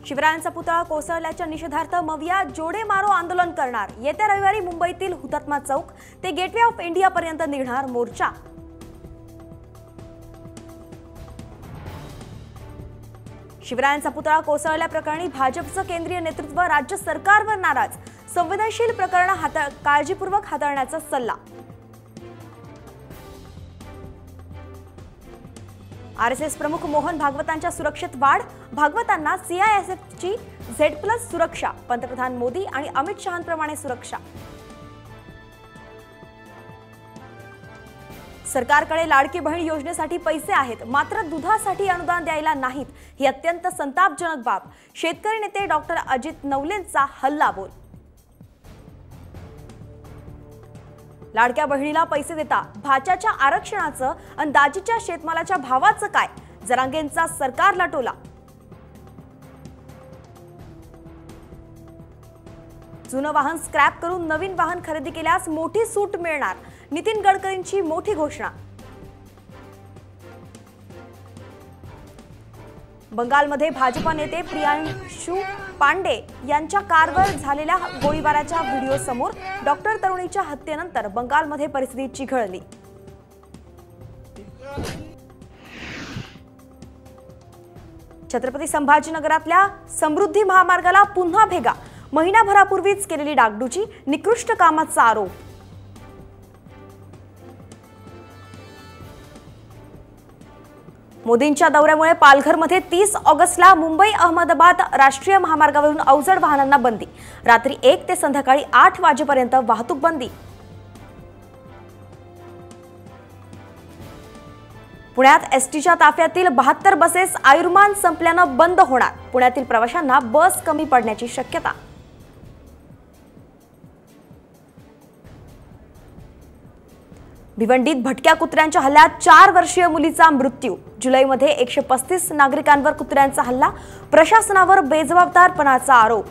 शिवरायांचा पुतळा कोसळल्याच्या निषेधार्थ मविया जोडे मारो आंदोलन करणार। येत्या रविवारी मुंबईतील हुतात्मा चौक ते गेटवे ऑफ इंडिया पर्यंत निघणार मोर्चा। शिवरायांचा पुतळा कोसळल्याप्रकरणी भाजपचं केंद्रीय नेतृत्व राज्य सरकारवर नाराज। संवेदनशील प्रकरण काळजीपूर्वक हाताळण्याचा सल्ला। आरएसएस प्रमुख मोहन भागवतांच्या सुरक्षेत वाढ। भागवतांना सीआयएसएफची Z+ सुरक्षा। पंतप्रधान मोदी आणि अमित शहांप्रमाणे सुरक्षा। सरकारकडे लाडकी बहीण योजनेसाठी पैसे आहेत, मात्र दुधासाठी अनुदान द्यायला नाहीत, ही अत्यंत संतापजनक बाब। शेतकरी नेते डॉक्टर अजित नवलेंचा हल्लाबोल। लाडक्या बहिणीला पैसे देता भाच्याच्या आरक्षणाचं आणि दाजीच्या शेतमालाच्या भावाचं काय? जरांगेंचा सरकारला टोला। जुनं वाहन स्क्रॅप करून नवीन वाहन खरेदी केल्यास मोठी सूट मिळणार। नितीन गडकरींची मोठी घोषणा। बंगालमध्ये भाजपा नेते प्रियांशु पांडे यांच्या कारवर झालेल्या गोळीबाराच्या व्हिडिओ समोर। डॉक्टर तरुणीच्या हत्येनंतर बंगालमध्ये परिस्थिती चिघळली। छत्रपती संभाजीनगरातल्या समृद्धी महामार्गाला पुन्हा भेगा। महिनाभरापूर्वीच केलेली डागडुजी, निकृष्ट कामाचा आरोप। मोदींच्या दौऱ्यामुळे पालघरमध्ये 30 ऑगस्टला मुंबई अहमदाबाद राष्ट्रीय महामार्गावरून अवजड वाहनांना बंदी। रात्री 1 ते संध्याकाळी 8 वाजेपर्यंत वाहतूक बंदी। पुण्यात एसटीच्या ताफ्यातील 72 बसेस आयुर्मान संपल्यानं बंद होणार। पुण्यातील प्रवाशांना बस कमी पडण्याची शक्यता। भिवंडीत भटक्या कुत्र्यांच्या हल्ल्यात 4 वर्षीय मुलीचा मृत्यू। जुलैमध्ये 135 नागरिकांवर कुत्र्यांचा हल्ला। प्रशासनावर बेजबाबदारपणाचा आरोप।